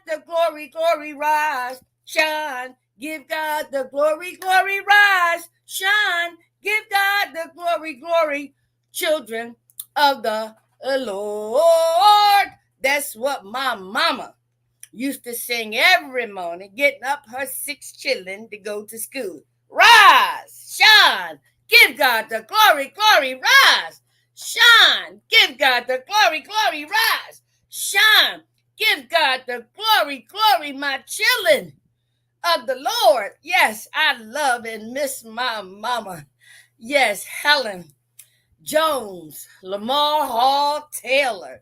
the glory, glory, rise, shine. Give God the glory, glory, rise, shine. Give God the glory, glory, children of the Lord. That's what my mama used to sing every morning, getting up her 6 children to go to school. Rise, shine, give God the glory, glory, rise, shine, give God the glory, glory, rise, shine, give God the glory, glory, my children of the Lord. Yes, I love and miss my mama. Yes, Helen Jones, Lamar Hall Taylor.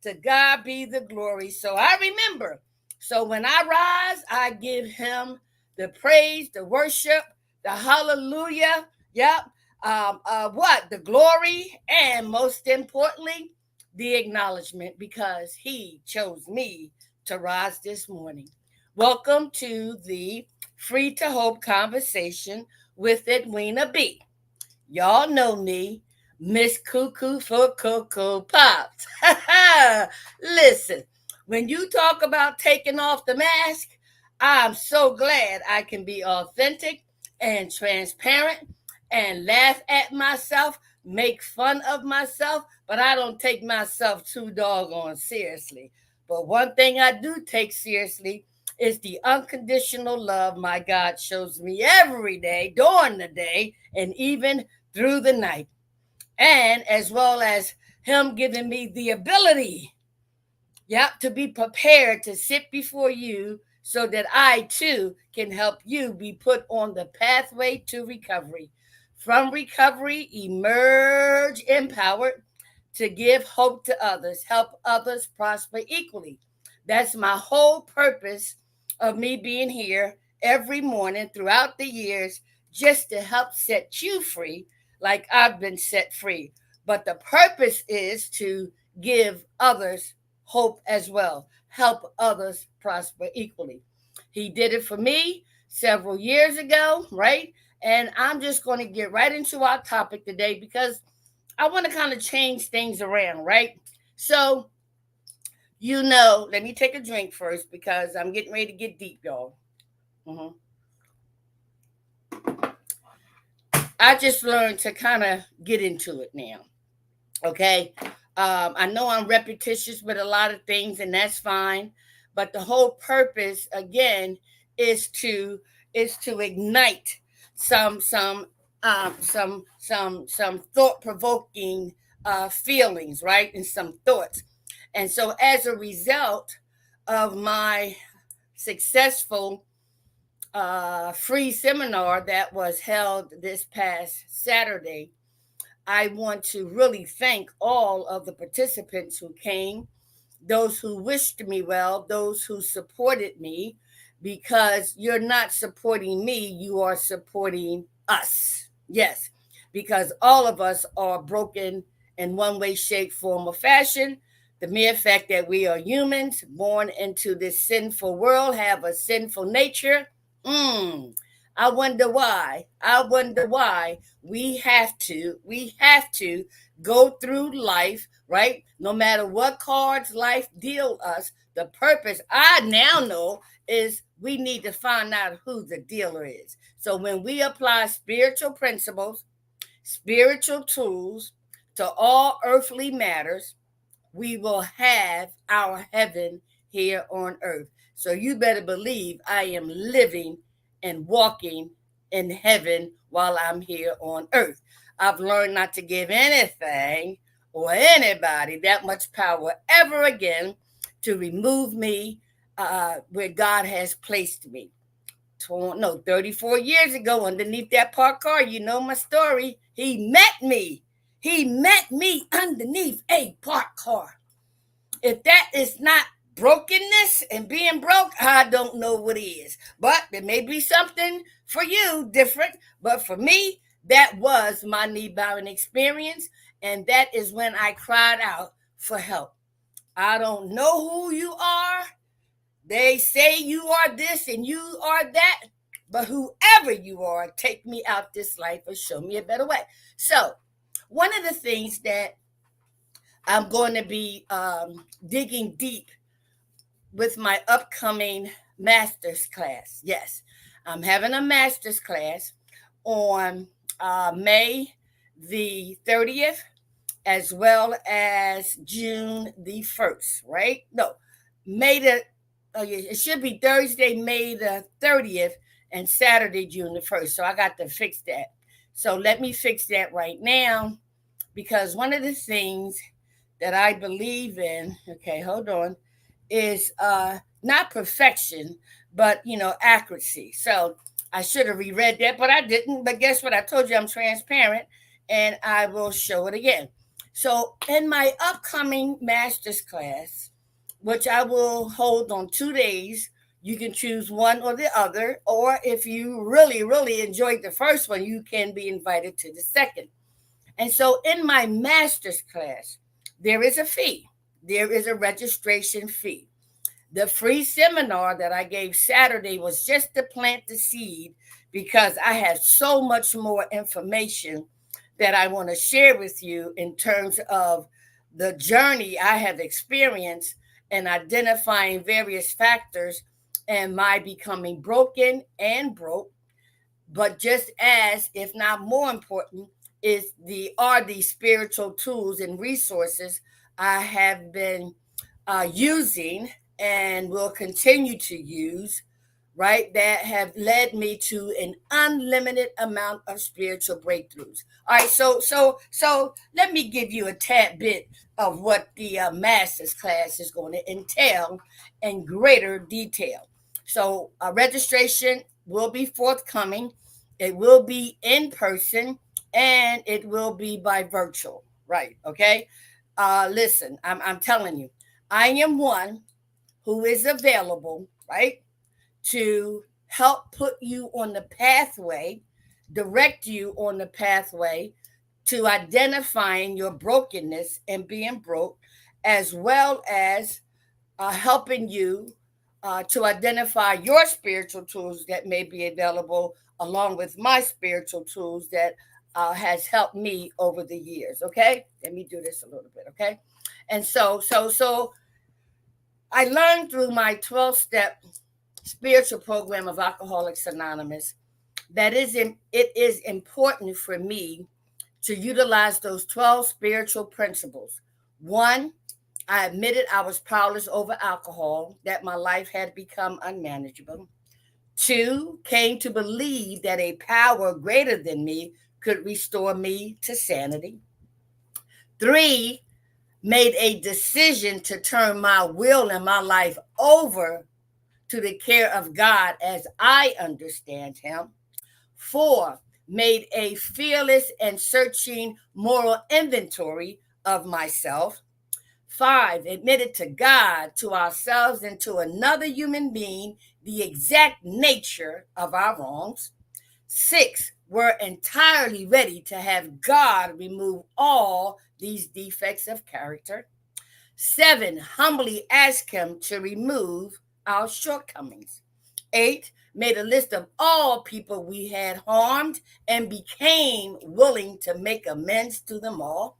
To God be the glory. So I remember. So when I rise, I give him the praise, the worship, the hallelujah. Yep. What? The glory, and most importantly, the acknowledgement, because he chose me to rise this morning. Welcome to the Free to Hope conversation with Edwina B. Y'all know me, Miss Cuckoo for Cocoa Pops. Listen, when you talk about taking off the mask, I'm so glad I can be authentic and transparent and laugh at myself, make fun of myself, but I don't take myself too doggone seriously. But one thing I do take seriously is the unconditional love my God shows me every day, during the day, and even through the night, and as well as him giving me the ability, to be prepared to sit before you so that I too can help you be put on the pathway to recovery. From recovery, emerge empowered to give hope to others, help others prosper equally. That's my whole purpose of me being here every morning throughout the years, just to help set you free like I've been set free. But the purpose is to give others hope as well, help others prosper equally. He did it for me several years ago, right? And I'm just going to get right into our topic today because I want to kind of change things around, right? So, let me take a drink first because I'm getting ready to get deep, y'all. Mhm. I just learned to kind of get into it now. Okay. I know I'm repetitious with a lot of things, and that's fine. But the whole purpose, again, is to ignite some thought provoking feelings, right, and some thoughts. And so, as a result of my successful free seminar that was held this past Saturday, I want to really thank all of the participants who came, those who wished me well, those who supported me, because you're not supporting me, you are supporting us. Yes, because all of us are broken in one way, shape, form, or fashion. The mere fact that we are humans born into this sinful world, have a sinful nature. I wonder why. I wonder why we have to go through life, right? No matter what cards life deal us, the purpose I now know is we need to find out who the dealer is. So when we apply spiritual principles, spiritual tools to all earthly matters, we will have our heaven here on earth. So you better believe I am living and walking in heaven while I'm here on earth. I've learned not to give anything or anybody that much power ever again to remove me where God has placed me. 34 years ago, underneath that parked car, you know my story. He met me. He met me underneath a parked car. If that is not brokenness and being broke, I don't know what is. But there may be something for you different. But for me, that was my knee bowing experience. And that is when I cried out for help. I don't know who you are. They say you are this and you are that. But whoever you are, take me out this life or show me a better way. So, one of the things that I'm going to be digging deep with my upcoming master's class. Yes, I'm having a master's class on May the 30th as well as June the 1st, right? No, May the, oh yeah, it should be Thursday, May the 30th and Saturday, June the 1st. So I got to fix that. So let me fix that right now because one of the things that I believe in, okay, hold on, is not perfection, but accuracy. So I should have reread that, but I didn't. But guess what? I told you I'm transparent and I will show it again. So in my upcoming master's class, which I will hold on 2 days, you can choose one or the other, or if you really, really enjoyed the first one, you can be invited to the second. And so in my master's class, there is a fee. There is a registration fee. The free seminar that I gave Saturday was just to plant the seed because I have so much more information that I want to share with you in terms of the journey I have experienced in identifying various factors and my becoming broken and broke, but just as, if not more important, is the are these spiritual tools and resources I have been using and will continue to use, right? That have led me to an unlimited amount of spiritual breakthroughs. All right, so let me give you a tad bit of what the master's class is going to entail in greater detail. So registration will be forthcoming. It will be in person and it will be by virtual, right? Okay. Listen, I'm telling you, I am one who is available, right, to help put you on the pathway, direct you on the pathway to identifying your brokenness and being broke, as well as helping you to identify your spiritual tools that may be available, along with my spiritual tools that has helped me over the years. Okay, let me do this a little bit. Okay, and so I learned through my 12-step spiritual program of Alcoholics Anonymous that it is important for me to utilize those 12 spiritual principles. One, I admitted I was powerless over alcohol, that my life had become unmanageable. Two, came to believe that a power greater than me could restore me to sanity. Three, made a decision to turn my will and my life over to the care of God as I understand Him. Four, made a fearless and searching moral inventory of myself. Five, admitted to God, to ourselves, and to another human being the exact nature of our wrongs. Six, were entirely ready to have God remove all these defects of character. Seven, humbly asked Him to remove our shortcomings. Eight, made a list of all people we had harmed and became willing to make amends to them all.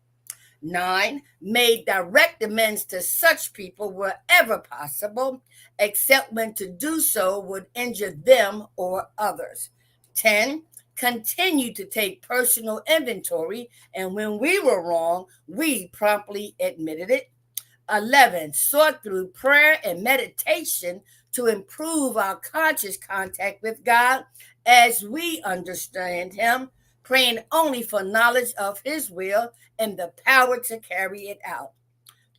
Nine, made direct amends to such people wherever possible, except when to do so would injure them or others. 10, continued to take personal inventory, and when we were wrong, we promptly admitted it. 11, sought through prayer and meditation to improve our conscious contact with God as we understand Him, praying only for knowledge of His will and the power to carry it out.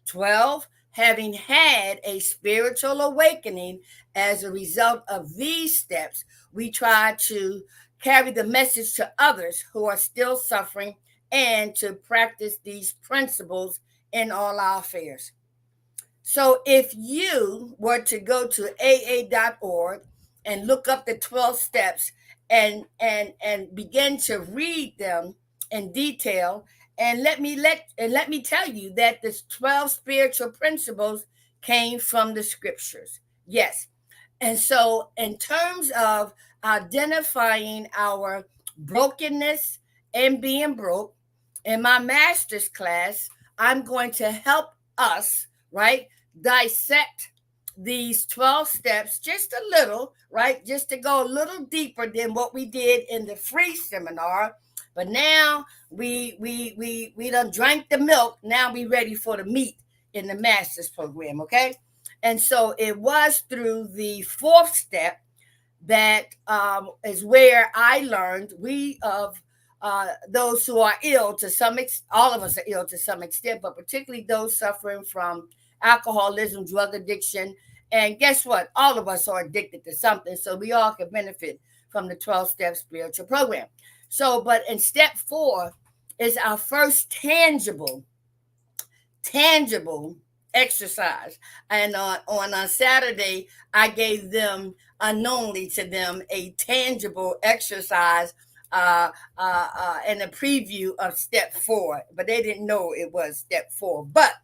12, having had a spiritual awakening as a result of these steps, we try to carry the message to others who are still suffering and to practice these principles in all our affairs. So if you were to go to aa.org and look up the 12 steps and begin to read them in detail, and let me tell you that the 12 spiritual principles came from the scriptures. Yes. And so in terms of identifying our brokenness and being broke, in my master's class, I'm going to help us, right, dissect these 12 steps just a little, right? Just to go a little deeper than what we did in the free seminar. But now we done drank the milk. Now we ready for the meat in the master's program, okay? And so it was through the fourth step that is where I learned we of those who are ill to some extent, all of us are ill to some extent, but particularly those suffering from alcoholism, drug addiction. And guess what? All of us are addicted to something. So we all can benefit from the 12-step spiritual program. So, but in step 4 is our first tangible exercise. And on Saturday, I gave them, unknowingly to them, a tangible exercise and a preview of step 4. But they didn't know it was step 4. But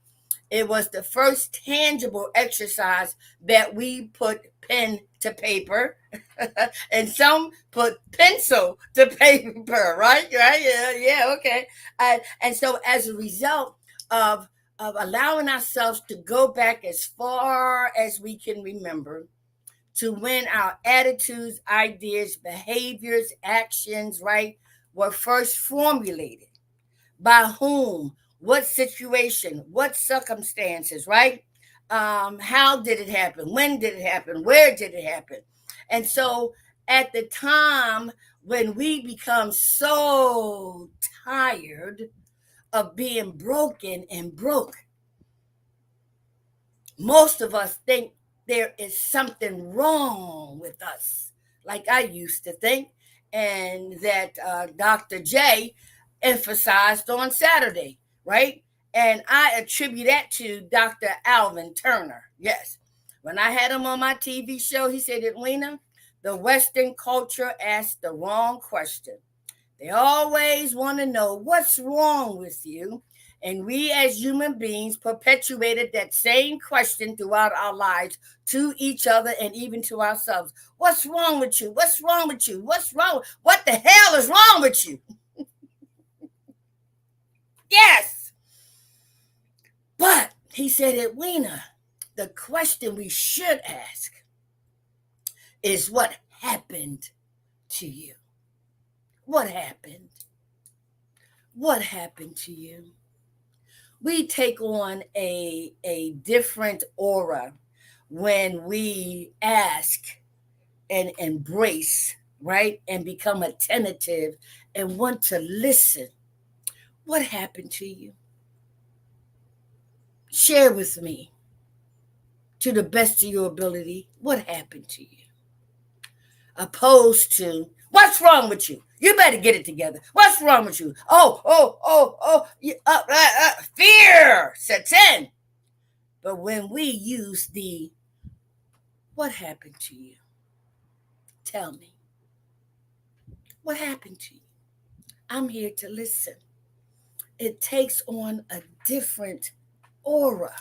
it was the first tangible exercise that we put pen to paper, and some put pencil to paper, right? Right? Yeah, okay. And so as a result of allowing ourselves to go back as far as we can remember to when our attitudes, ideas, behaviors, actions, right, were first formulated. By whom? What situation? What circumstances, right? How did it happen? When did it happen? Where did it happen? And so at the time when we become so tired of being broken and broke, most of us think there is something wrong with us, like I used to think, and that Dr. J emphasized on Saturday, right? And I attribute that to Dr. Alvin Turner. Yes. When I had him on my TV show, he said, Edwina, the Western culture asked the wrong question. They always want to know what's wrong with you. And we as human beings perpetuated that same question throughout our lives to each other and even to ourselves. What's wrong with you? What's wrong with you? What's wrong? What the hell is wrong with you? Yes. But he said, Edwina, the question we should ask is what happened to you? What happened? What happened to you? We take on a different aura when we ask and embrace, right? And become attentive and want to listen. What happened to you? Share with me, to the best of your ability, what happened to you? Opposed to, what's wrong with you? You better get it together. What's wrong with you? Fear sets in. But when we use the, what happened to you? Tell me. What happened to you? I'm here to listen. It takes on a different aura,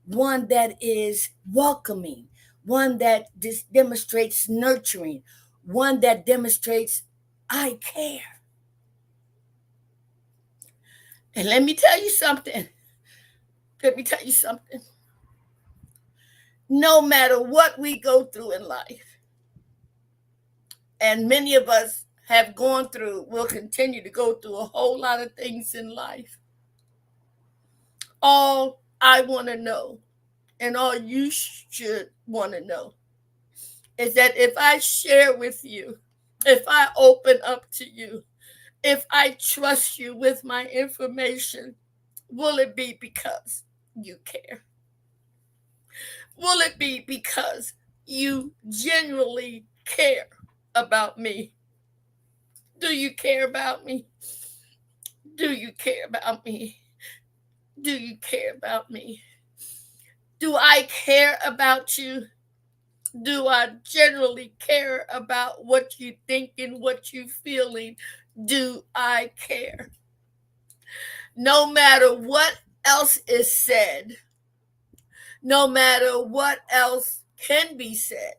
one that is welcoming, one that demonstrates nurturing, one that demonstrates, I care. And let me tell you something. No matter what we go through in life, and many of us have gone through, will continue to go through a whole lot of things in life. All I want to know, and all you should want to know, is that if I share with you, if I open up to you, if I trust you with my information, will it be because you care? Will it be because you genuinely care about me? Do you care about me? Do you care about me? Do you care about me? Do I care about you? Do I generally care about what you think and what you feeling? Do I care? No matter what else is said, no matter what else can be said,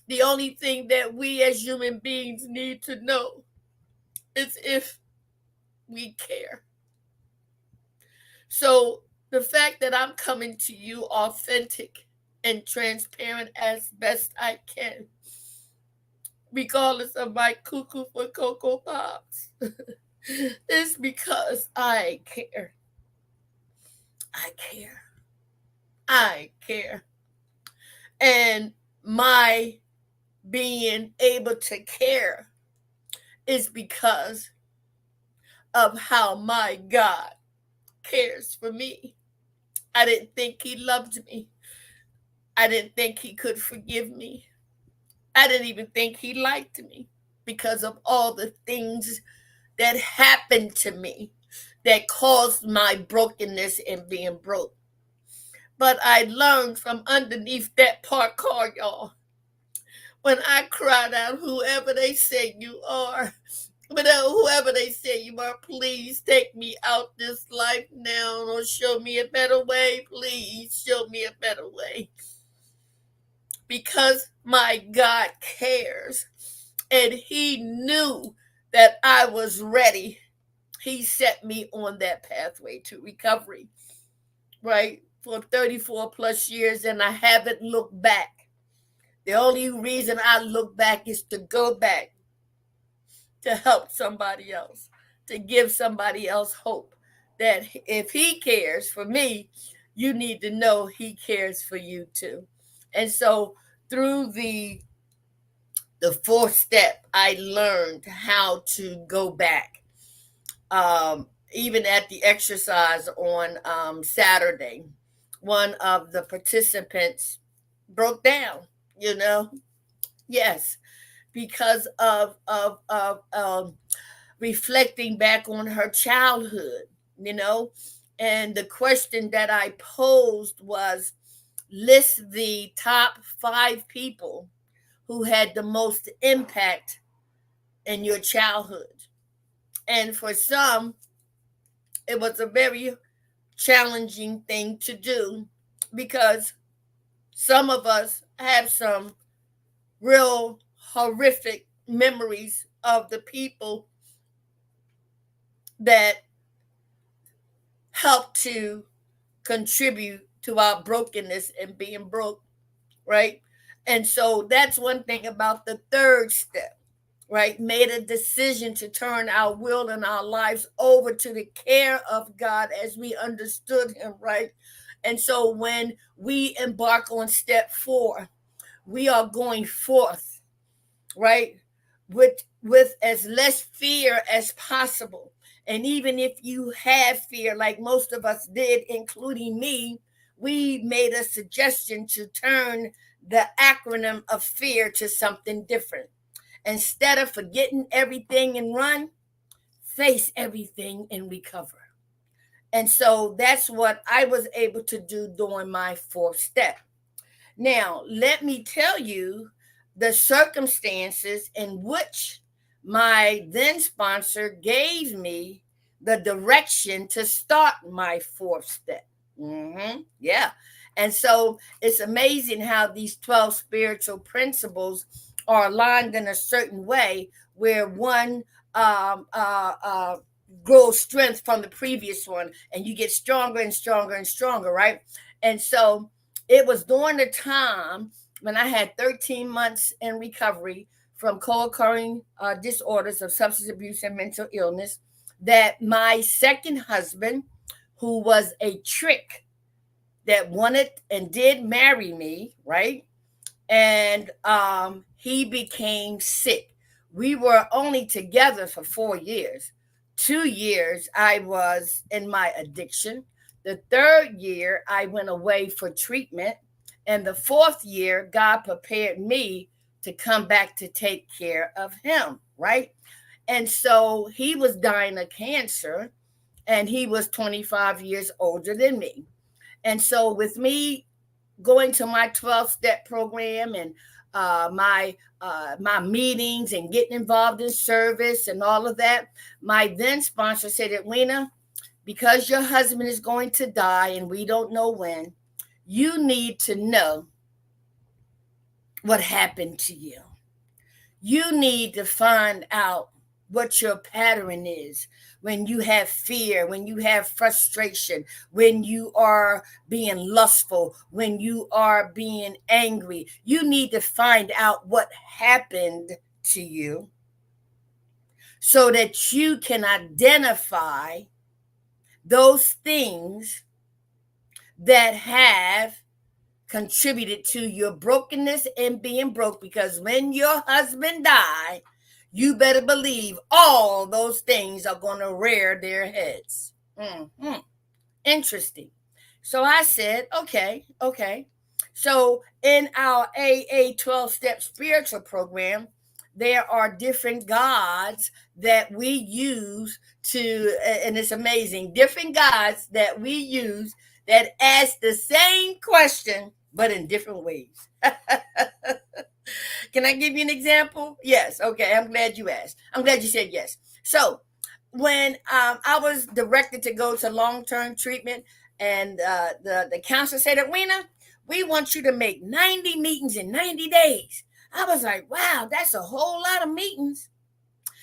the only thing that we as human beings need to know is if we care. So the fact that I'm coming to you authentic, and transparent as best I can, regardless of my cuckoo for Cocoa Pops. It's because I care. I care. I care. And my being able to care is because of how my God cares for me. I didn't think He loved me. I didn't think He could forgive me. I didn't even think He liked me because of all the things that happened to me that caused my brokenness and being broke. But I learned from underneath that parked car, y'all, when I cried out, whoever they say you are, whoever they say you are, please take me out this life now or show me a better way. Please show me a better way. Because my God cares and He knew that I was ready. He set me on that pathway to recovery, right? For 34 plus years, and I haven't looked back. The only reason I look back is to go back to help somebody else, to give somebody else hope that if He cares for me, you need to know He cares for you too. And so through the fourth step, I learned how to go back. Even at the exercise on Saturday, one of the participants broke down, you know, yes, because of reflecting back on her childhood, you know. And the question that I posed was, list the top 5 people who had the most impact in your childhood. And for some, it was a very challenging thing to do because some of us have some real horrific memories of the people that helped to contribute to our brokenness and being broke, right? And so that's one thing about the third step, right? Made a decision to turn our will and our lives over to the care of God as we understood Him, right? And so when we embark on step 4, we are going forth, right? With as less fear as possible. And even if you have fear, like most of us did, including me, we made a suggestion to turn the acronym of fear to something different. Instead of forgetting everything and run, face everything and recover. And so that's what I was able to do during my fourth step. Now, let me tell you the circumstances in which my then sponsor gave me the direction to start my fourth step. Yeah. And so it's amazing how these 12 spiritual principles are aligned in a certain way where one um, uh, uh, grows strength from the previous one and you get stronger and stronger and stronger, right? And so it was during the time when I had 13 months in recovery from co-occurring disorders of substance abuse and mental illness that my second husband, who was a trick that wanted and did marry me, right? And he became sick. We were only together for 4 years. 2 years I was in my addiction. The third year I went away for treatment. And the fourth year, God prepared me to come back to take care of him, right? And so he was dying of cancer, and he was 25 years older than me. And so, with me going to my 12 step program and my meetings and getting involved in service and all of that, my then sponsor said, Edwina, because your husband is going to die and we don't know when, you need to know what happened to you. You need to find out what your pattern is. When you have fear, when you have frustration, when you are being lustful, when you are being angry, you need to find out what happened to you so that you can identify those things that have contributed to your brokenness and being broke. Because when your husband died, you better believe all those things are going to rear their heads. Mm-hmm. Interesting. So I said, okay. So in our AA 12 step spiritual program, there are different gods that we use to, and it's amazing, different gods that we use that ask the same question, but in different ways. Can I give you an example? Yes. Okay. I'm glad you asked. I'm glad you said yes. So, when I was directed to go to long term treatment, and the counselor said, Edwina, we want you to make 90 meetings in 90 days. I was like, wow, that's a whole lot of meetings.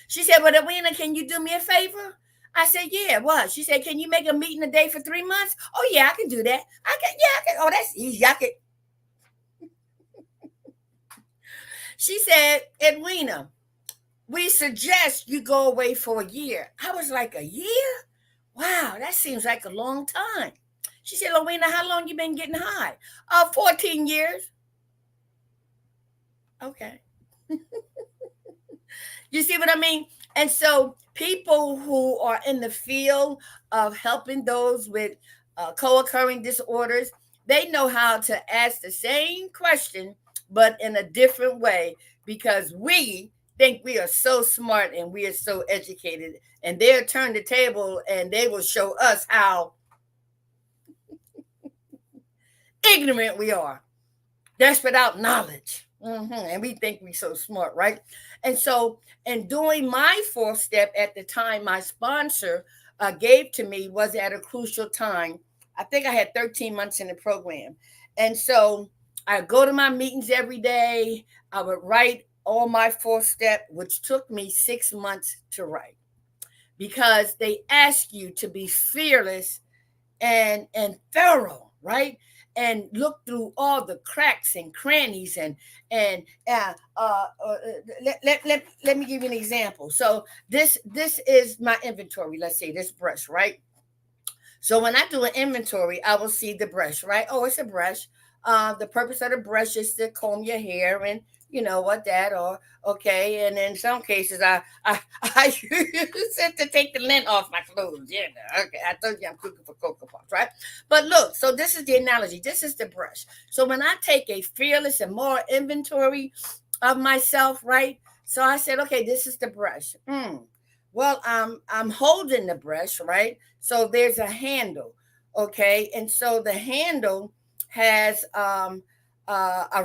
She said, well, Edwina, can you do me a favor? I said, yeah, what? She said, can you make a meeting a day for 3 months? Oh, yeah, I can do that. I can. Oh, that's easy. I can. She said, Edwina, we suggest you go away for a year. I was like, a year? Wow, that seems like a long time. She said, Edwina, how long you been getting high? 14 years. Okay. You see what I mean? And so people who are in the field of helping those with co-occurring disorders, they know how to ask the same question, but in a different way, because we think we are so smart and we are so educated, and they'll turn the table and they will show us how ignorant we are. That's without knowledge. And we think we're so smart, right? And so, in doing my fourth step at the time, my sponsor gave to me was at a crucial time. I think I had 13 months in the program. And so, I go to my meetings every day. I would write all my fourth step, which took me 6 months to write, because they ask you to be fearless and thorough, right? And look through all the cracks and crannies and let me give you an example. So this is my inventory. Let's say this brush, right? So when I do an inventory, I will see the brush, right? Oh, it's a brush. The purpose of the brush is to comb your hair, and you know what that, or okay. And in some cases, I use it to take the lint off my clothes. Yeah, okay. I told you I'm cooking for Cocoa Pops, right? But look, so this is the analogy. This is the brush. So when I take a fearless and more inventory of myself, right? So I said, okay, this is the brush. Well, I'm holding the brush, right? So there's a handle, okay, and so the handle has a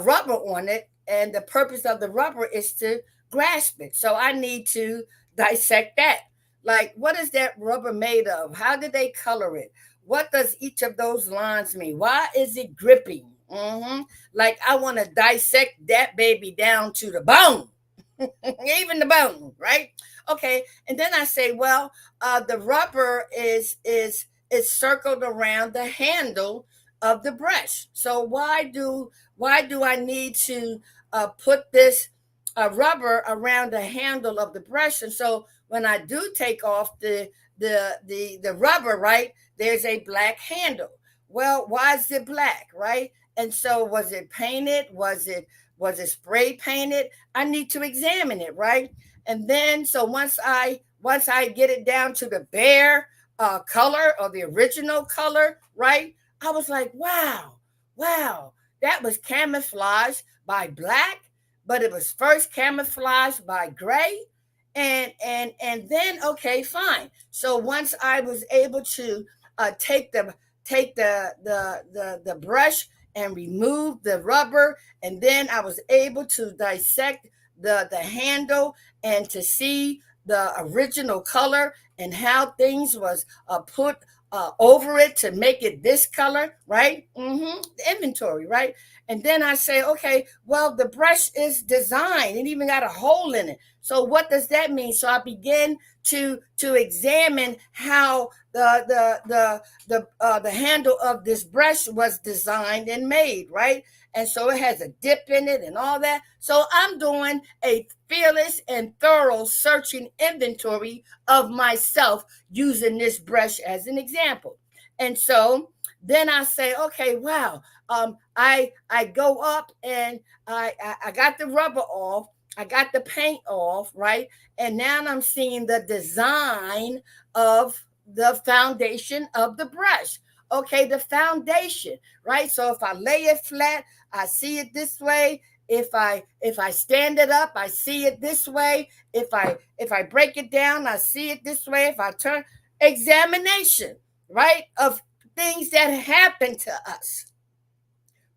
rubber on it, and the purpose of the rubber is to grasp it. So I need to dissect that. Like, what is that rubber made of? How did they color it? What does each of those lines mean? Why is it gripping? Like, I want to dissect that baby down to the bone, even the bone, right? Okay, and then I say, well, the rubber is circled around the handle of the brush. So why do I need to put this rubber around the handle of the brush? And so when I do take off the rubber, right, there's a black handle. Well, why is it black, right? And so was it painted? Was it spray painted? I need to examine it, right? And then so once I get it down to the bare color or the original color, right? I was like, wow, that was camouflaged by black, but it was first camouflaged by gray, and then okay, fine. So once I was able to take the brush and remove the rubber, and then I was able to dissect the handle and to see the original color and how things was put over it to make it this color, right? The inventory, right? And then I say, okay, well, the brush is designed. It even got a hole in it. So what does that mean? So I begin to examine how the handle of this brush was designed and made, right? And so it has a dip in it and all that. So I'm doing a fearless and thorough searching inventory of myself using this brush as an example. And so then I say, okay, wow. I go up and I got the rubber off. I got the paint off, right? And now I'm seeing the design of the foundation of the brush. Okay, the foundation, right? So if I lay it flat, I see it this way. If I stand it up, I see it this way. If I break it down, I see it this way. If I turn examination, right, of things that happen to us,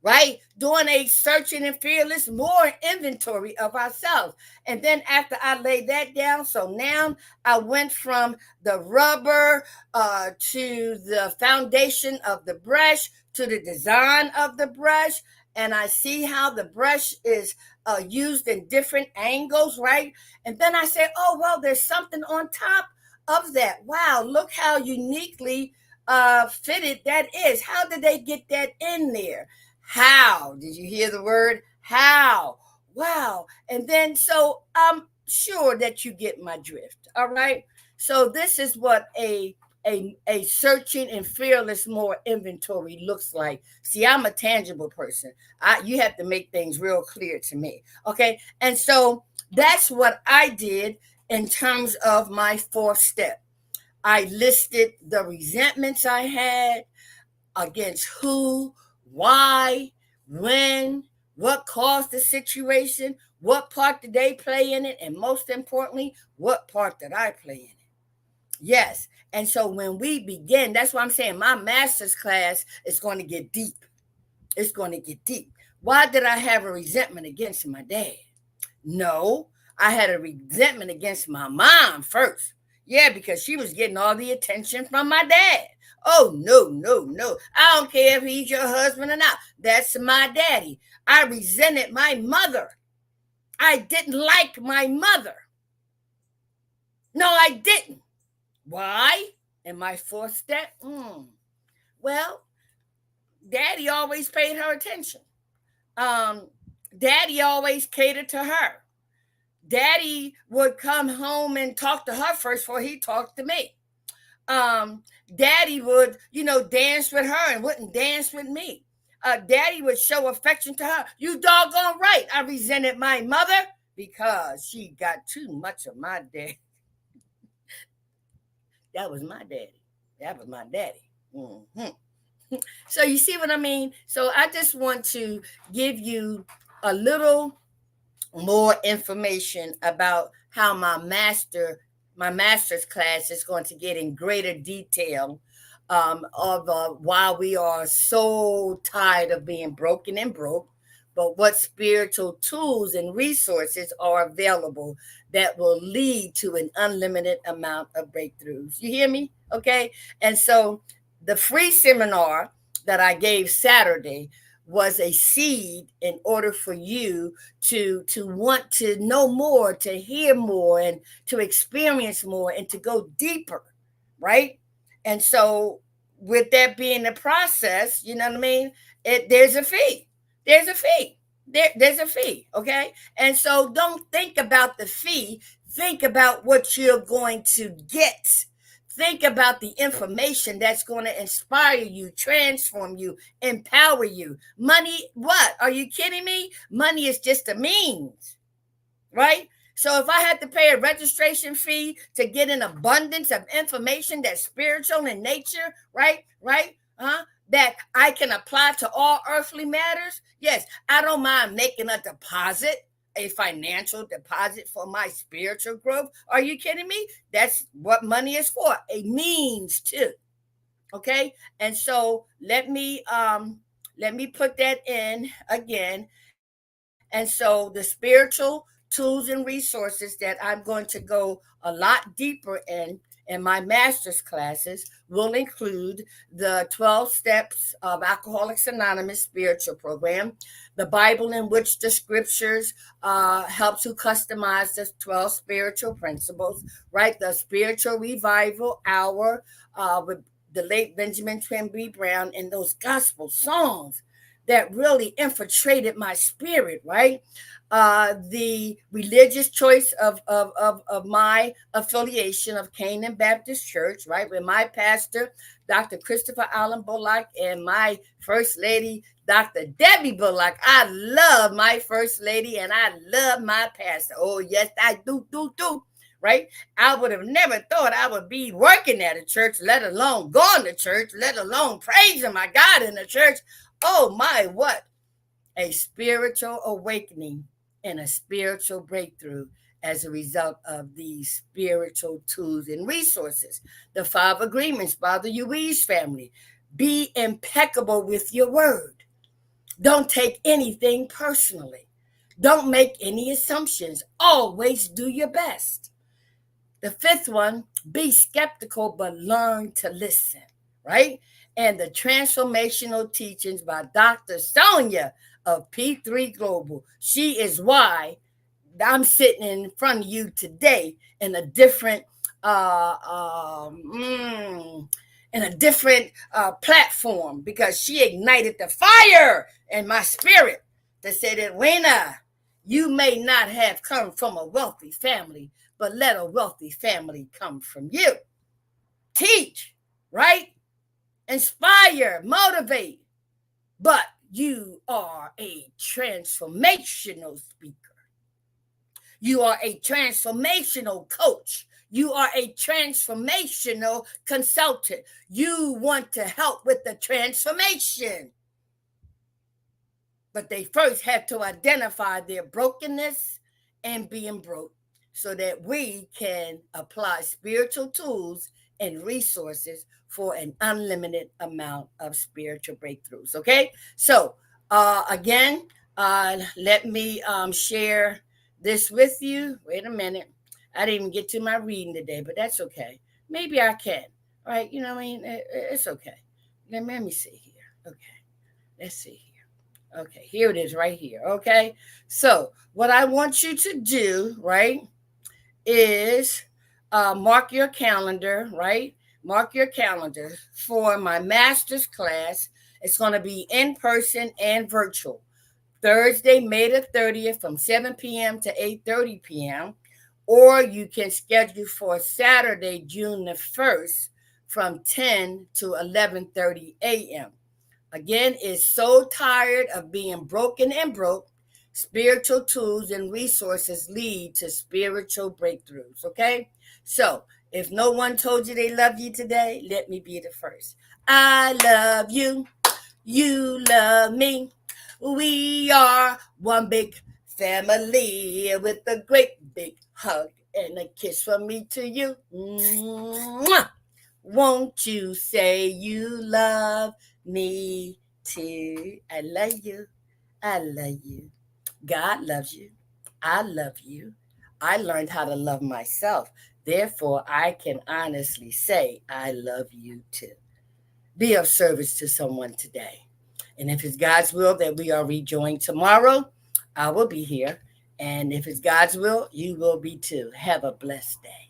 right? Doing a searching and fearless more inventory of ourselves. And then after I laid that down, so now I went from the rubber to the foundation of the brush to the design of the brush. And I see how the brush is used in different angles, right? And then I say, oh, well, there's something on top of that. Wow, look how uniquely fitted that is. How did they get that in there? How? Did you hear the word? How? Wow. And then, so I'm sure that you get my drift. All right. So this is what a searching and fearless more inventory looks like. See, I'm a tangible person. You have to make things real clear to me. Okay. And so that's what I did in terms of my fourth step. I listed the resentments I had against who, why, when, what caused the situation, what part did they play in it, and most importantly, what part did I play in it? Yes. And so when we begin, that's why I'm saying my master's class is going to get deep. It's going to get deep. Why did I have a resentment against my dad? No, I had a resentment against my mom first. Yeah, because she was getting all the attention from my dad. Oh, no, no, no. I don't care if he's your husband or not. That's my daddy. I resented my mother. I didn't like my mother. No, I didn't. Why? In my fourth step? Well, daddy always paid her attention. Daddy always catered to her. Daddy would come home and talk to her first before he talked to me. Daddy would, dance with her and wouldn't dance with me. Daddy would show affection to her. You doggone right. I resented my mother because she got too much of my dad. That was my daddy. That was my daddy. So you see what I mean? So I just want to give you a little more information about how my master's class is going to get in greater detail of why we are so tired of being broken and broke, but what spiritual tools and resources are available that will lead to an unlimited amount of breakthroughs. You hear me? Okay. And so the free seminar that I gave Saturday was a seed in order for you to want to know more, to hear more, and to experience more, and to go deeper, right? And so with that being the process, you know what I mean? There's a fee. There's a fee. There's a fee, okay? And so don't think about the fee. Think about what you're going to get. Think about the information that's going to inspire you, transform you, empower you. Money, what? Are you kidding me? Money is just a means, right? So if I had to pay a registration fee to get an abundance of information that's spiritual in nature, right? That I can apply to all earthly matters, yes, I don't mind making a deposit, a financial deposit for my spiritual growth. Are you kidding me? That's what money is for, a means to. Okay. And so let me put that in again. And so the spiritual tools and resources that I'm going to go a lot deeper in And my master's classes will include the 12 steps of Alcoholics Anonymous spiritual program, the Bible in which the scriptures help to customize the 12 spiritual principles, right? The spiritual revival hour with the late Benjamin Trimby Brown, and those gospel songs that really infiltrated my spirit, right? The religious choice of my affiliation of Canaan Baptist Church, right, with my pastor, Dr. Christopher Allen Bullock, and my first lady, Dr. Debbie Bullock. I love my first lady and I love my pastor. Oh, yes, I do. Right? I would have never thought I would be working at a church, let alone going to church, let alone praising my God in the church. Oh, my, what a spiritual awakening and a spiritual breakthrough as a result of these spiritual tools and resources. The 5 agreements by the Uish family. Be impeccable with your word. Don't take anything personally. Don't make any assumptions. Always do your best. The 5th one, be skeptical but learn to listen, right? And the transformational teachings by Dr. Sonia of P3 Global. She is why I'm sitting in front of you today in a different uh, um, mm, platform, because she ignited the fire in my spirit that said, Edwina, you may not have come from a wealthy family, but let a wealthy family come from you. Teach, right? Inspire, motivate, but you are a transformational speaker. You are a transformational coach. You are a transformational consultant. You want to help with the transformation. But they first have to identify their brokenness and being broke so that we can apply spiritual tools and resources for an unlimited amount of spiritual breakthroughs. Okay? So, again, let me share this with you. Wait a minute. I didn't even get to my reading today, but that's okay. Maybe I can. All right? You know what I mean? It's okay. Let me see here. Okay. Let's see here. Okay, here it is right here. Okay. So, what I want you to do, right, is mark your calendar, right? Mark your calendar for my master's class. It's going to be in person and virtual. Thursday, May the 30th from 7 p.m. to 8:30 p.m. Or you can schedule for Saturday, June the 1st from 10 to 11:30 a.m. Again, is so tired of being broken and broke. Spiritual tools and resources lead to spiritual breakthroughs. Okay? So, if no one told you they love you today, let me be the first. I love you. You love me. We are one big family with a great big hug and a kiss from me to you. Mwah! Won't you say you love me too? I love you. I love you. God loves you. I love you. I learned how to love myself. Therefore, I can honestly say I love you too. Be of service to someone today. And if it's God's will that we are rejoined tomorrow, I will be here. And if it's God's will, you will be too. Have a blessed day.